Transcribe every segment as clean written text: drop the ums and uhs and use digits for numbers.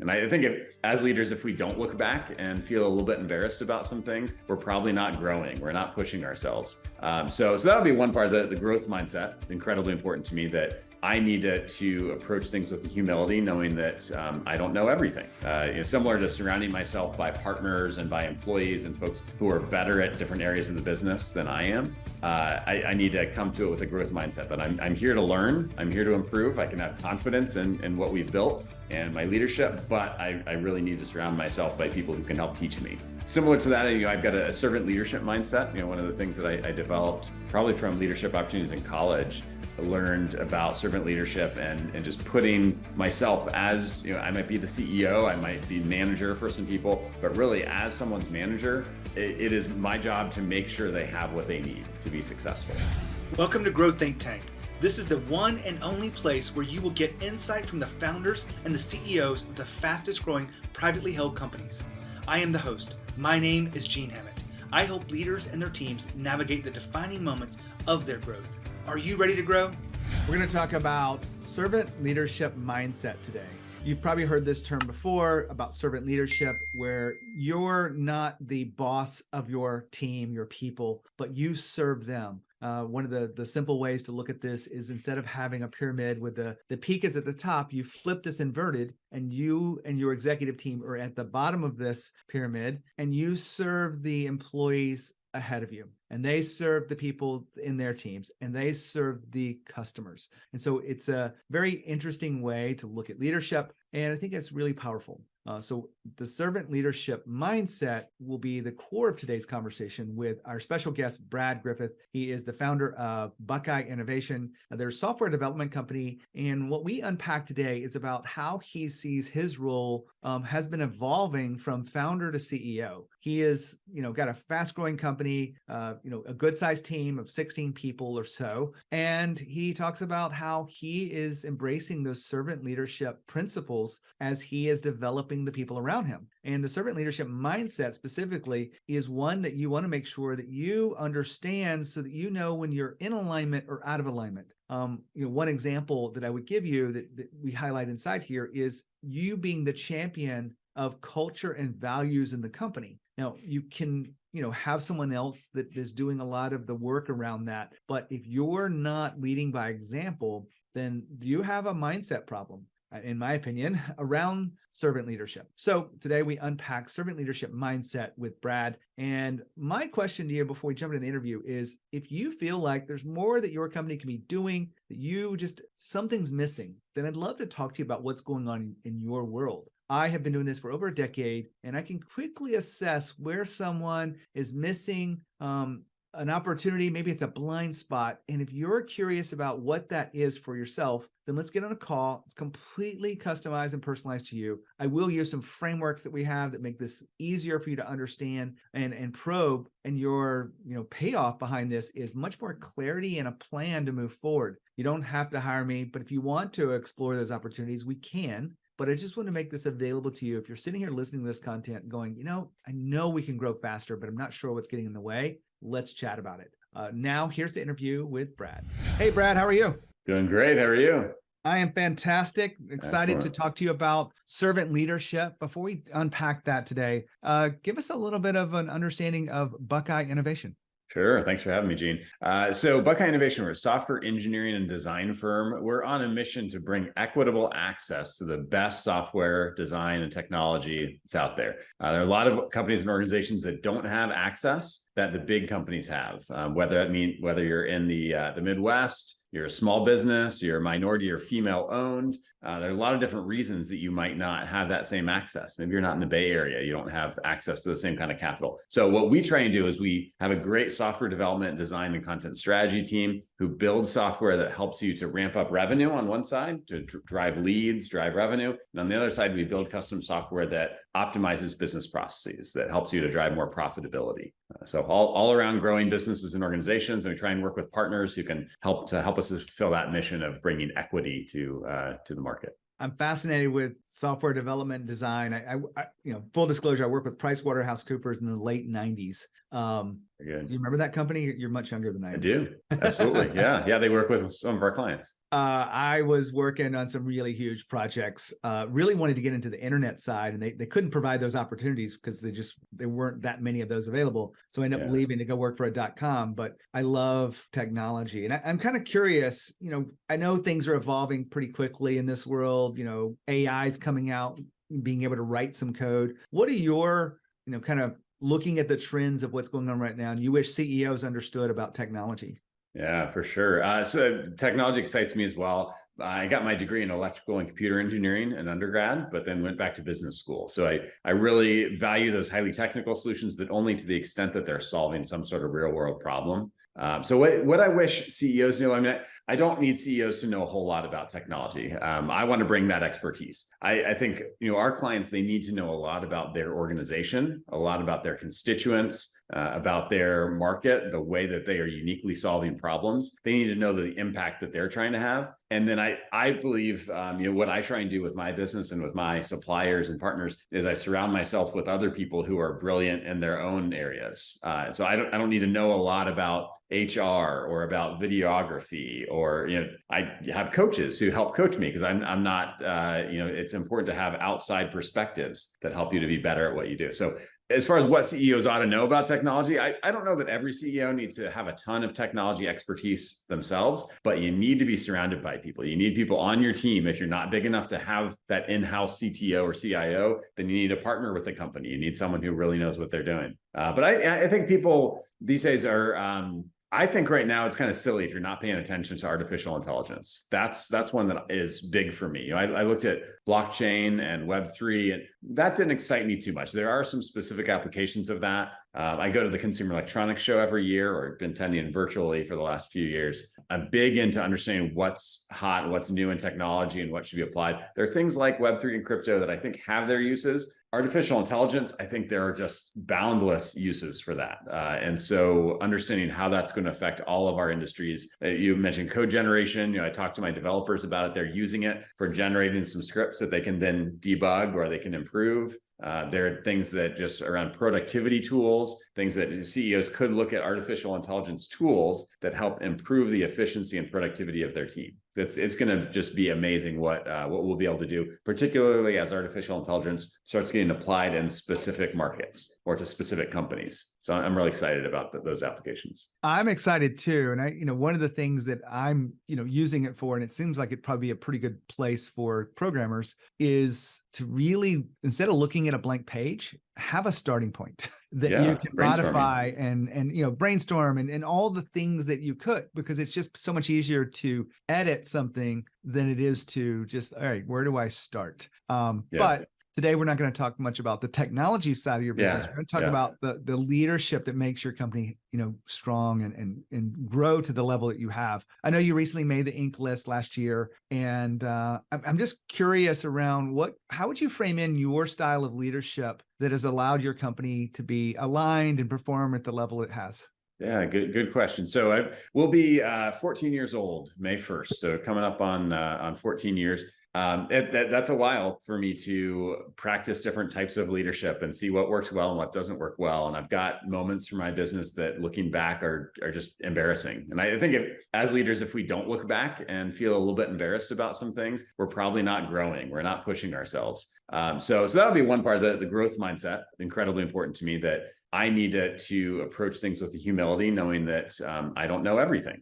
And I think as leaders, if we don't look back and feel a little bit embarrassed about some things, we're probably not growing. We're not pushing ourselves. So that would be one part of the growth mindset, incredibly important to me, that I need to approach things with humility, knowing that I don't know everything. Similar to surrounding myself by partners and by employees and folks who are better at different areas of the business than I am. I need to come to it with a growth mindset that I'm here to learn, I'm here to improve. I can have confidence in what we've built and my leadership, but I really need to surround myself by people who can help teach me. Similar to that, I've got a servant leadership mindset. One of the things that I developed probably from leadership opportunities in college, I learned about servant leadership and just putting myself as, I might be the CEO, I might be manager for some people, but really as someone's manager, it is my job to make sure they have what they need to be successful. Welcome to Grow Think Tank. This is the one and only place where you will get insight from the founders and the CEOs of the fastest growing privately held companies. I am the host. My name is Gene Hammett. I help leaders and their teams navigate the defining moments of their growth. Are you ready to grow? We're going to talk about servant leadership mindset today. You've probably heard this term before about servant leadership, where you're not the boss of your team, your people, but you serve them. One of the simple ways to look at this is, instead of having a pyramid with the peak is at the top, you flip this inverted, and you and your executive team are at the bottom of this pyramid, and you serve the employees ahead of you, and they serve the people in their teams, and they serve the customers. And so it's a very interesting way to look at leadership, and I think it's really powerful. So the servant leadership mindset will be the core of today's conversation with our special guest, Brad Griffith. He is the founder of Buckeye Innovation, their software development company. And what we unpack today is about how he sees his role has been evolving from founder to CEO. He is, got a fast growing company, a good sized team of 16 people or so. And he talks about how he is embracing those servant leadership principles as he is developing the people around him. And the servant leadership mindset specifically is one that you want to make sure that you understand, so that you know when you're in alignment or out of alignment. One example that I would give you that we highlight inside here is you being the champion of culture and values in the company. Now, you can have someone else that is doing a lot of the work around that. But if you're not leading by example, then you have a mindset problem, in my opinion, around servant leadership. So today we unpack servant leadership mindset with Brad. And my question to you before we jump into the interview is, if you feel like there's more that your company can be doing, that something's missing, then I'd love to talk to you about what's going on in your world. I have been doing this for over a decade, and I can quickly assess where someone is missing an opportunity. Maybe it's a blind spot. And if you're curious about what that is for yourself, then let's get on a call. It's completely customized and personalized to you. I will use some frameworks that we have that make this easier for you to understand and probe. And your payoff behind this is much more clarity and a plan to move forward. You don't have to hire me, but if you want to explore those opportunities, we can. But I just want to make this available to you. If you're sitting here listening to this content and going, I know we can grow faster, but I'm not sure what's getting in the way. Let's chat about it. Now, here's the interview with Brad. Hey, Brad, how are you? Doing great. How are you? I am fantastic. Excited Excellent. to talk to you about servant leadership. Before we unpack that today, give us a little bit of an understanding of Buckeye Innovation. Sure. Thanks for having me, Gene. So Buckeye Innovation, we're a software engineering and design firm. We're on a mission to bring equitable access to the best software design and technology that's out there. There are a lot of companies and organizations that don't have access that the big companies have, whether you're in the Midwest, you're a small business, you're a minority or female owned. There are a lot of different reasons that you might not have that same access. Maybe you're not in the Bay Area. You don't have access to the same kind of capital. So what we try and do is we have a great software development, design, and content strategy team who builds software that helps you to ramp up revenue on one side, to drive leads, drive revenue. And on the other side, we build custom software that optimizes business processes, that helps you to drive more profitability. So all around growing businesses and organizations, and we try and work with partners who can help us fulfill that mission of bringing equity to the market. I'm fascinated with software development and design. I full disclosure, I worked with PricewaterhouseCoopers in the late 90s. Very Do good. you remember that company? You're much younger than I I am. do. Absolutely. Yeah. Yeah. They work with some of our clients. I was working on some really huge projects, really wanted to get into the internet side, and they couldn't provide those opportunities because there weren't that many of those available. So I ended up Yeah. leaving to go work for a .com, but I love technology. And I'm kind of curious, I know things are evolving pretty quickly in this world, AI is coming out, being able to write some code. What are your, kind of looking at the trends of what's going on right now, and you wish CEOs understood about technology? Yeah, for sure. So technology excites me as well. I got my degree in electrical and computer engineering in undergrad, but then went back to business school. So I really value those highly technical solutions, but only to the extent that they're solving some sort of real world problem. So what I wish CEOs knew, I mean, I don't need CEOs to know a whole lot about technology. I want to bring that expertise. I think, our clients, they need to know a lot about their organization, a lot about their constituents, about their market, the way that they are uniquely solving problems. They need to know the impact that they're trying to have. And then I believe, what I try and do with my business and with my suppliers and partners is I surround myself with other people who are brilliant in their own areas. So I don't need to know a lot about HR or about videography, or, I have coaches who help coach me because I'm not, it's important to have outside perspectives that help you to be better at what you do. So as far as what CEOs ought to know about technology, I don't know that every CEO needs to have a ton of technology expertise themselves, but you need to be surrounded by people. You need people on your team. If you're not big enough to have that in-house CTO or CIO, then you need to partner with the company. You need someone who really knows what they're doing. But I think people these days are, I think right now it's kind of silly if you're not paying attention to artificial intelligence. That's one that is big for me. I looked at blockchain and Web3, and that didn't excite me too much. There are some specific applications of that. I go to the Consumer Electronics Show every year, or been attending virtually for the last few years. I'm big into understanding what's hot, what's new in technology, and what should be applied. There are things like Web3 and crypto that I think have their uses. Artificial intelligence, I think there are just boundless uses for that. And so understanding how that's going to affect all of our industries. You mentioned code generation. I talked to my developers about it. They're using it for generating some scripts that they can then debug or they can improve. There are things that just around productivity tools, things that CEOs could look at artificial intelligence tools that help improve the efficiency and productivity of their team. It's going to just be amazing what we'll be able to do, particularly as artificial intelligence starts getting applied in specific markets or to specific companies. So I'm really excited about those applications. I'm excited too. And one of the things that I'm, using it for, and it seems like it'd probably be a pretty good place for programmers, is to really, instead of looking at a blank page, have a starting point that you can modify and brainstorm and all the things that you could, because it's just so much easier to edit something than it is to just, all right, where do I start? But today, we're not going to talk much about the technology side of your business. We're going to talk about the leadership that makes your company, strong and grow to the level that you have. I know you recently made the Inc. list last year, and I'm just curious around how would you frame in your style of leadership that has allowed your company to be aligned and perform at the level it has? Yeah, good question. So I will be 14 years old May 1st. So coming up on 14 years. That's a while for me to practice different types of leadership and see what works well and what doesn't work well. And I've got moments from my business that looking back are just embarrassing. And I think as leaders, if we don't look back and feel a little bit embarrassed about some things, we're probably not growing. We're not pushing ourselves. So that would be one part of the growth mindset, incredibly important to me, that I need to approach things with the humility, knowing that I don't know everything.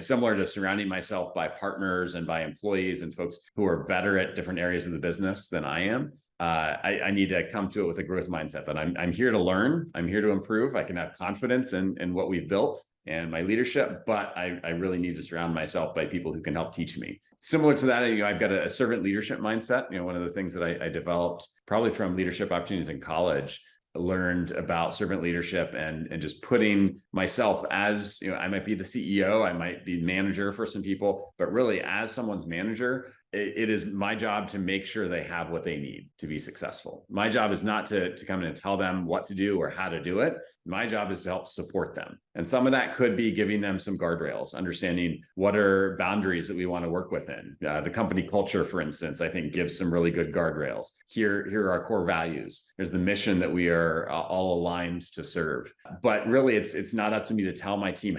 Similar to surrounding myself by partners and by employees and folks who are better at different areas of the business than I am. I need to come to it with a growth mindset that I'm here to learn. I'm here to improve. I can have confidence in what we've built and my leadership, but I really need to surround myself by people who can help teach me. Similar to that, I've got a servant leadership mindset. One of the things that I developed probably from leadership opportunities in college, learned about servant leadership and just putting myself as, I might be the CEO, I might be manager for some people, but really as someone's manager, it is my job to make sure they have what they need to be successful. My job is not to come in and tell them what to do or how to do it. My job is to help support them. And some of that could be giving them some guardrails, understanding what are boundaries that we want to work within. The company culture, for instance, I think gives some really good guardrails. Here are our core values. There's the mission that we are all aligned to serve. But really, it's not up to me to tell my team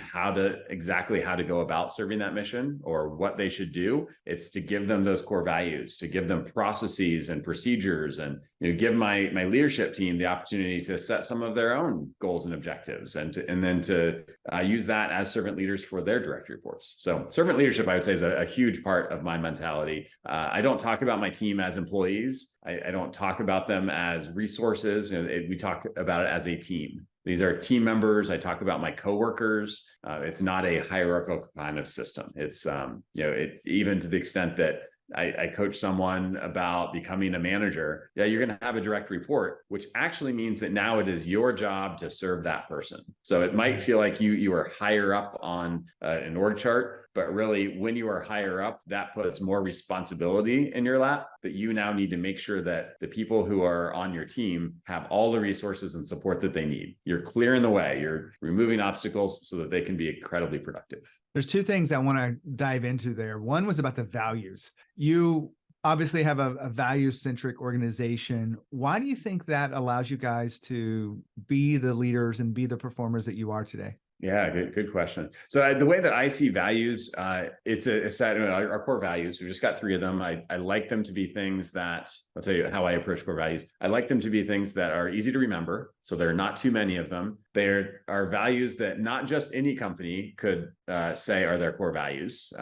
exactly how to go about serving that mission or what they should do. It's to give them those core values, to give them processes and procedures, and give my leadership team the opportunity to set some of their own goals and objectives, and then to use that as servant leaders for their direct reports. So servant leadership, I would say, is a huge part of my mentality. I don't talk about my team as employees. I don't talk about them as resources. We talk about it as a team. These are team members. I talk about my coworkers. It's not a hierarchical kind of system. It's even to the extent that I coach someone about becoming a manager. Yeah, you're going to have a direct report, which actually means that now it is your job to serve that person. So it might feel like you are higher up on an org chart, but really when you are higher up, that puts more responsibility in your lap, that you now need to make sure that the people who are on your team have all the resources and support that they need. You're clearing the way, you're removing obstacles so that they can be incredibly productive. There's two things I want to dive into there. One was about the values. You obviously have a value-centric organization. Why do you think that allows you guys to be the leaders and be the performers that you are today? Yeah, good question. So the way that I see values, it's a set, our core values. We've just got 3 of them. I like them to be things that, I'll tell you how I approach core values. I like them to be things that are easy to remember. So there are not too many of them. There are values that not just any company could say are their core values.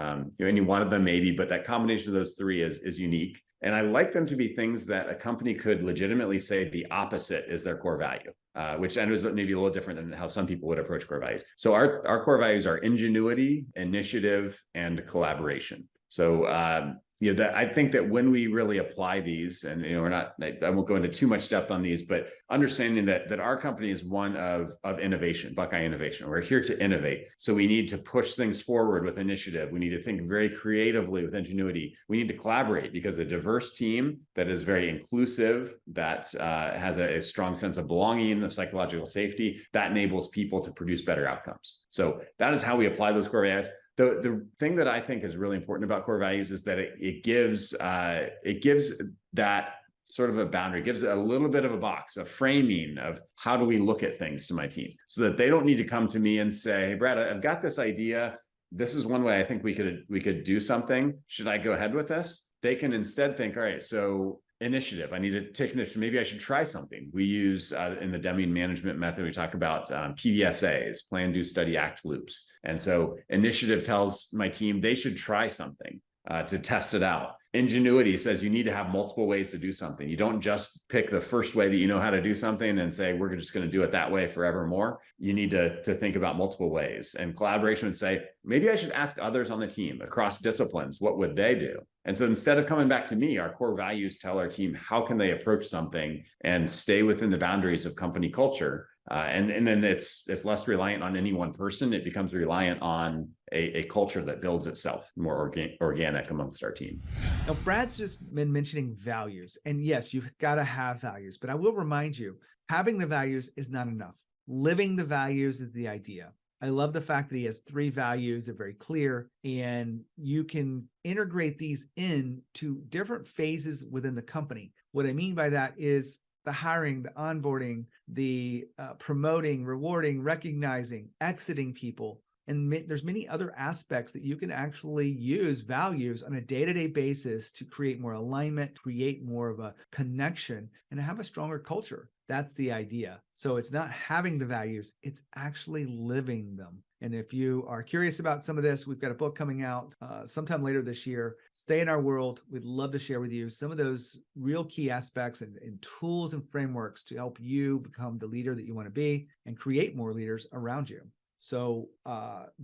Any one of them maybe, but that combination of those 3 is unique. And I like them to be things that a company could legitimately say the opposite is their core value, which I know is maybe a little different than how some people would approach core values. So our core values are ingenuity, initiative, and collaboration. So I think that when we really apply these, and I won't go into too much depth on these, but understanding that our company is one of innovation, Buckeye Innovation. We're here to innovate. So we need to push things forward with initiative. We need to think very creatively with ingenuity. We need to collaborate, because a diverse team that is very inclusive, that has a strong sense of belonging, of psychological safety, that enables people to produce better outcomes. So that is how we apply those core values. The thing that I think is really important about core values is that it gives that sort of a boundary, gives a little bit of a box, a framing of how do we look at things to my team, so that they don't need to come to me and say, hey, Brad, I've got this idea. This is one way I think we could do something. Should I go ahead with this? They can instead think, all right, so initiative. I need to take initiative. Maybe I should try something. We use in the Deming management method, we talk about PDSAs, plan, do, study, act loops. And so initiative tells my team they should try something to test it out. Ingenuity says you need to have multiple ways to do something. You don't just pick the first way that you know how to do something and say, we're just going to do it that way forevermore. You need to think about multiple ways. And collaboration would say, maybe I should ask others on the team across disciplines, what would they do? And so instead of coming back to me, our core values tell our team, how can they approach something and stay within the boundaries of company culture? And then it's less reliant on any one person. It becomes reliant on a culture that builds itself, more organic amongst our team. Now, Brad's just been mentioning values. And yes, you've got to have values. But I will remind you, having the values is not enough. Living the values is the idea. I love the fact that he has 3 values. They're very clear, and you can integrate these into different phases within the company. What I mean by that is the hiring, the onboarding, the promoting, rewarding, recognizing, exiting people. And there's many other aspects that you can actually use values on a day-to-day basis to create more alignment, create more of a connection, and have a stronger culture. That's the idea. So it's not having the values, it's actually living them. And if you are curious about some of this, we've got a book coming out sometime later this year, Stay in Our World. We'd love to share with you some of those real key aspects and tools and frameworks to help you become the leader that you want to be and create more leaders around you. So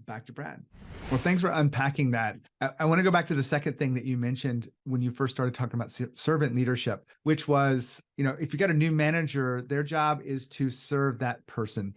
back to Brad. Well, thanks for unpacking that. I want to go back to the second thing that you mentioned when you first started talking about servant leadership, which was, if you got a new manager, their job is to serve that person.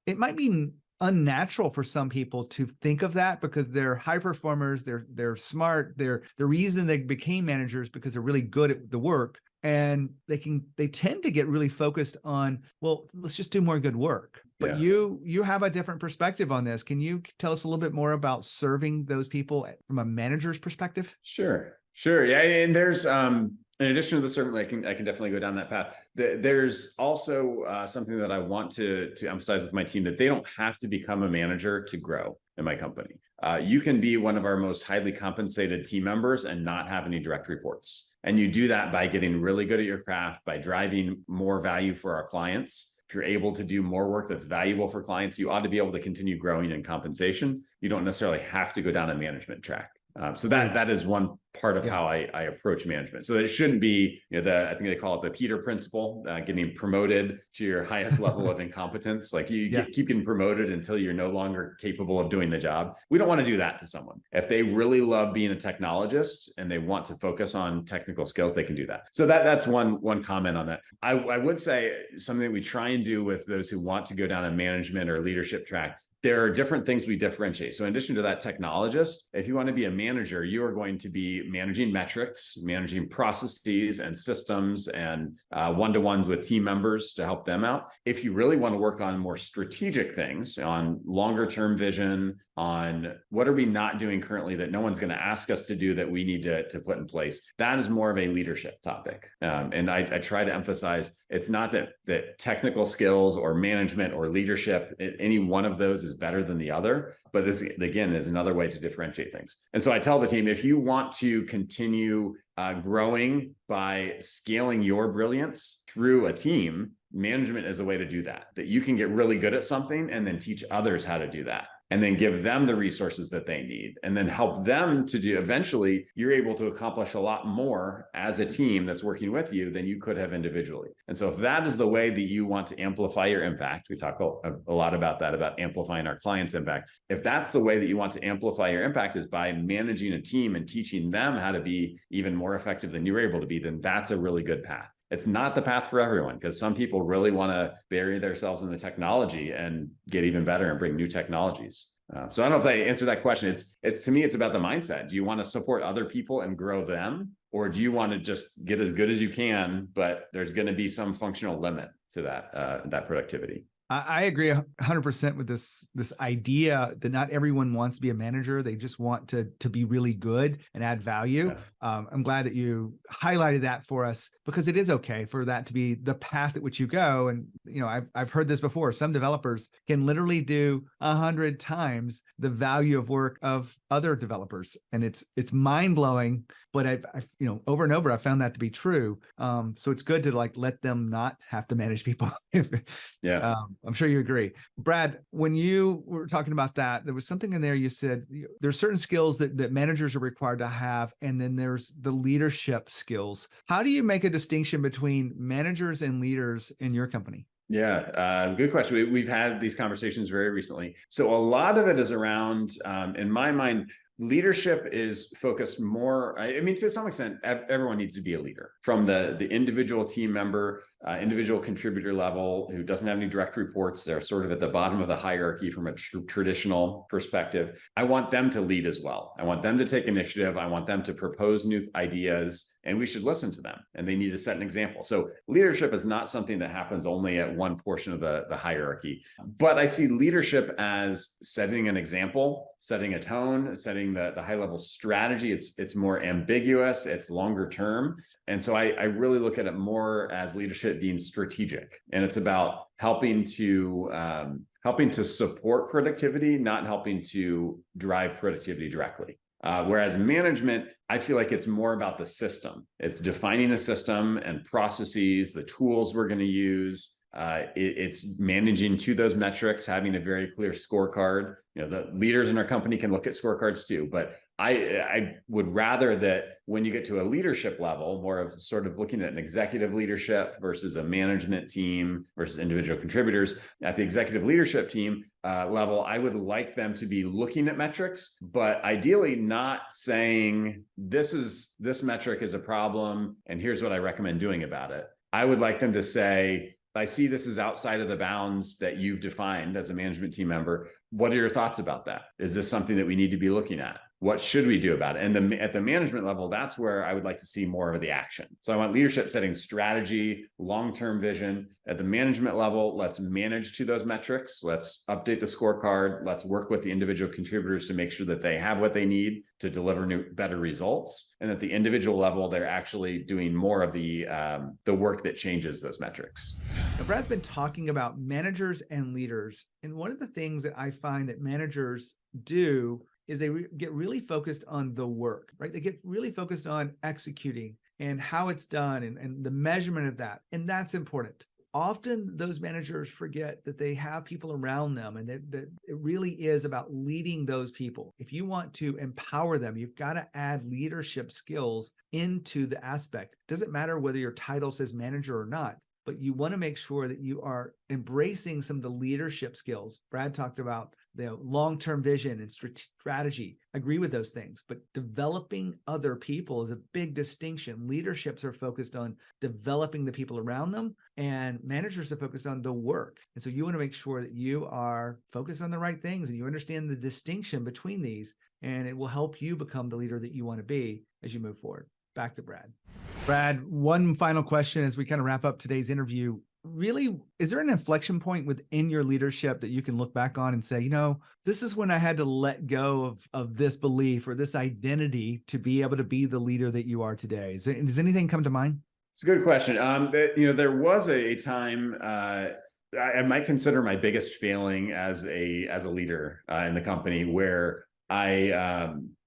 It might be unnatural for some people to think of that because they're high performers, they're smart, they're the reason they became managers because they're really good at the work. And they tend to get really focused on, well, let's just do more good work. But you have a different perspective on this. Can you tell us a little bit more about serving those people from a manager's perspective? Sure. Yeah. And there's, in addition to the servant, I can definitely go down that path. There's also something that I want to emphasize with my team, that they don't have to become a manager to grow in my company. You can be one of our most highly compensated team members and not have any direct reports. And you do that by getting really good at your craft, by driving more value for our clients. If you're able to do more work that's valuable for clients, you ought to be able to continue growing in compensation. You don't necessarily have to go down a management track. So that is one part of how I approach management. So it shouldn't be, I think they call it the Peter principle, getting promoted to your highest level of incompetence. Like keep getting promoted until you're no longer capable of doing the job. We don't want to do that to someone. If they really love being a technologist and they want to focus on technical skills, they can do that. So that's one comment on that. I would say something that we try and do with those who want to go down a management or leadership track. There are different things we differentiate. So in addition to that technologist, if you want to be a manager, you are going to be managing metrics, managing processes and systems and one-to-ones with team members to help them out. If you really want to work on more strategic things, on longer term vision, on what are we not doing currently that no one's going to ask us to do that we need to put in place, that is more of a leadership topic. And I try to emphasize, it's not that technical skills or management or leadership, any one of those is better than the other, but this again is another way to differentiate things. And so I tell the team, if you want to continue growing by scaling your brilliance through a team, management is a way to do that you can get really good at something and then teach others how to do that. And then give them the resources that they need and then help them to do. Eventually, you're able to accomplish a lot more as a team that's working with you than you could have individually. And so if that is the way that you want to amplify your impact, we talk a lot about that, about amplifying our clients' impact. If that's the way that you want to amplify your impact is by managing a team and teaching them how to be even more effective than you were able to be, then that's a really good path. It's not the path for everyone because some people really want to bury themselves in the technology and get even better and bring new technologies. So I don't know if I answered that question. It's to me, it's about the mindset. Do you want to support other people and grow them? Or do you want to just get as good as you can, but there's going to be some functional limit to that productivity? I agree 100% with this idea that not everyone wants to be a manager. They just want to be really good and add value. Yeah. I'm glad that you highlighted that for us because it is okay for that to be the path at which you go. And, I've heard this before. Some developers can literally do 100 times the value of work of other developers. And it's mind blowing, but I've over and over, I've found that to be true. So it's good to let them not have to manage people. Yeah. I'm sure you agree. Brad, when you were talking about that, there was something in there you said there's certain skills that managers are required to have, and then there's the leadership skills. How do you make a distinction between managers and leaders in your company? Yeah, good question. We've had these conversations very recently. So a lot of it is around, in my mind, leadership is focused more, to some extent, everyone needs to be a leader, from the individual team member, individual contributor level who doesn't have any direct reports. They're sort of at the bottom of the hierarchy from a traditional perspective. I want them to lead as well. I want them to take initiative. I want them to propose new ideas, and we should listen to them, and they need to set an example. So leadership is not something that happens only at one portion of the hierarchy, but I see leadership as setting an example, setting a tone, setting the high level strategy. It's more ambiguous, it's longer term. And so I really look at it more as leadership being strategic, and it's about helping to support productivity, not helping to drive productivity directly. Whereas management, I feel like it's more about the system. It's defining a system and processes, the tools we're going to use. It's managing to those metrics, having a very clear scorecard. The leaders in our company can look at scorecards too, but I would rather that when you get to a leadership level, more of sort of looking at an executive leadership versus a management team versus individual contributors. At the executive leadership team level, I would like them to be looking at metrics, but ideally not saying this metric is a problem and here's what I recommend doing about it. I would like them to say, I see this is outside of the bounds that you've defined as a management team member. What are your thoughts about that? Is this something that we need to be looking at? What should we do about it? And at the management level, that's where I would like to see more of the action. So I want leadership setting strategy, long-term vision. At the management level, let's manage to those metrics. Let's update the scorecard. Let's work with the individual contributors to make sure that they have what they need to deliver better results. And at the individual level, they're actually doing more of the work that changes those metrics. Now, Brad's been talking about managers and leaders. And one of the things that I find that managers do is they get really focused on the work, right? They get really focused on executing and how it's done and the measurement of that. And that's important. Often those managers forget that they have people around them and that it really is about leading those people. If you want to empower them, you've got to add leadership skills into the aspect. It doesn't matter whether your title says manager or not, but you want to make sure that you are embracing some of the leadership skills. Brad talked about the long-term vision and strategy. I agree with those things, but developing other people is a big distinction. Leaderships are focused on developing the people around them, and managers are focused on the work. And so you want to make sure that you are focused on the right things and you understand the distinction between these, and it will help you become the leader that you want to be as you move forward. Back to Brad. Brad, one final question as we kind of wrap up today's interview. Really, is there an inflection point within your leadership that you can look back on and say, you know, this is when I had to let go of this belief or this identity to be able to be the leader that you are today? Does anything come to mind? It's a good question. There was a time I might consider my biggest failing as a leader in the company where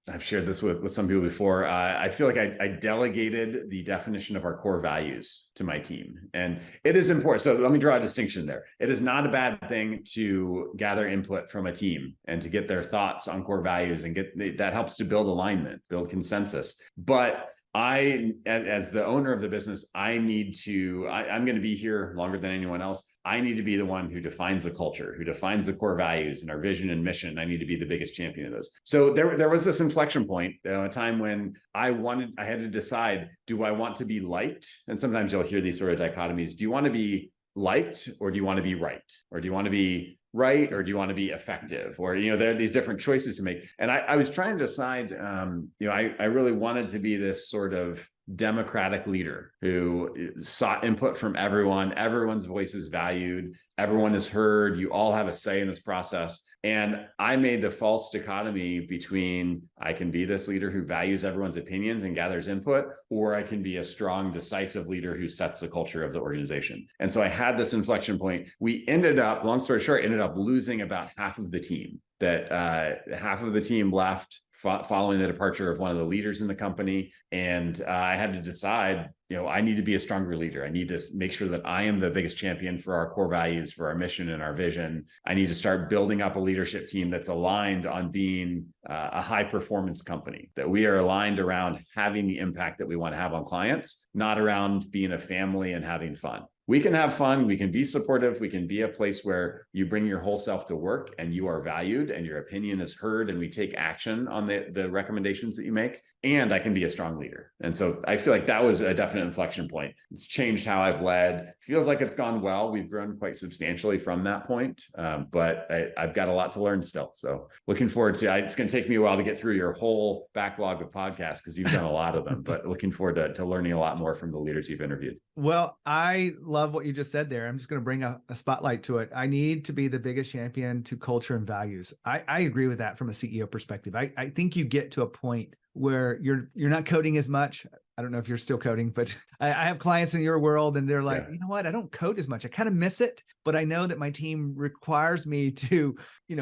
I've shared this with some people before. I feel like I delegated the definition of our core values to my team. And it is important. So let me draw a distinction there. It is not a bad thing to gather input from a team and to get their thoughts on core values and that helps to build alignment, build consensus. But as the owner of the business, I'm going to be here longer than anyone else. I need to be the one who defines the culture, who defines the core values and our vision and mission. I need to be the biggest champion of those. So there was this inflection point, a time when I had to decide, do I want to be liked? And sometimes you'll hear these sort of dichotomies. Do you want to be liked or do you want to be right? Or do you want to be right? Or do you want to be effective? Or, there are these different choices to make. And I was trying to decide, I really wanted to be this sort of democratic leader who sought input from everyone. Everyone's voice is valued. Everyone is heard. You all have a say in this process. And I made the false dichotomy between I can be this leader who values everyone's opinions and gathers input, or I can be a strong, decisive leader who sets the culture of the organization. And so I had this inflection point. We ended up, long story short, losing about half of the team. Half of the team left following the departure of one of the leaders in the company. And I had to decide, I need to be a stronger leader. I need to make sure that I am the biggest champion for our core values, for our mission and our vision. I need to start building up a leadership team that's aligned on being a high performance company, that we are aligned around having the impact that we want to have on clients, not around being a family and having fun. We can have fun. We can be supportive. We can be a place where you bring your whole self to work and you are valued and your opinion is heard and we take action on the recommendations that you make. And I can be a strong leader. And so I feel like that was a definite inflection point. It's changed how I've led. Feels like it's gone well. We've grown quite substantially from that point. But I've got a lot to learn still. So looking forward to it. It's going to take me a while to get through your whole backlog of podcasts because you've done a lot of them, but looking forward to learning a lot more from the leaders you've interviewed. Well, I love what you just said there. I'm just going to bring a spotlight to it. I need to be the biggest champion to culture and values. I agree with that from a CEO perspective. I think you get to a point where you're not coding as much. I don't know if you're still coding, but I have clients in your world and they're like, you know what? I don't code as much. I kind of miss it, but I know that my team requires me to,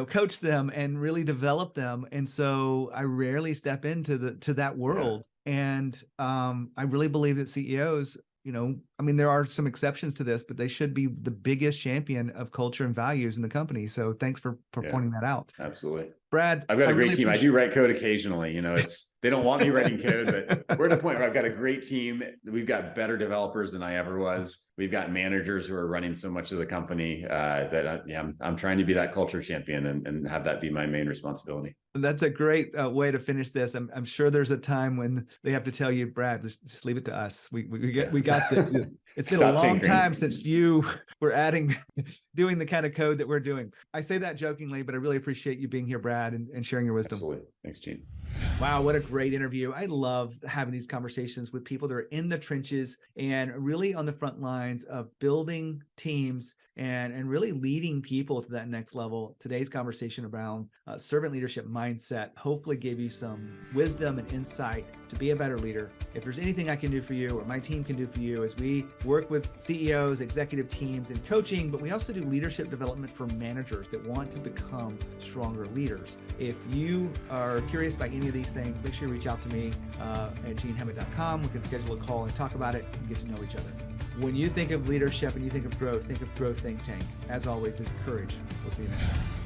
coach them and really develop them. And so I rarely step into that world. Yeah. And I really believe that CEOs, there are some exceptions to this, but they should be the biggest champion of culture and values in the company. So thanks for pointing that out. Absolutely. Brad, I've got a great team. I do write code occasionally. It's They don't want me writing code, but we're at a point where I've got a great team. We've got better developers than I ever was. We've got managers who are running so much of the company that I'm trying to be that culture champion and have that be my main responsibility. That's a great way to finish this. I'm sure there's a time when they have to tell you, Brad, just leave it to us. We got this. It's been a long time since you were doing the kind of code that we're doing. I say that jokingly, but I really appreciate you being here, Brad, and sharing your wisdom. Absolutely. Thanks, Gene. Wow, what a great interview. I love having these conversations with people that are in the trenches and really on the front lines of building teams and really leading people to that next level. Today's conversation around servant leadership mindset hopefully gave you some wisdom and insight to be a better leader. If there's anything I can do for you or my team can do for you as we work with CEOs, executive teams, and coaching, but we also do leadership development for managers that want to become stronger leaders. If you are curious about any of these things, make sure you reach out to me at genehammett.com. We can schedule a call and talk about it and get to know each other. When you think of leadership and you think of growth think Think Tank. As always, lead with courage. We'll see you next time.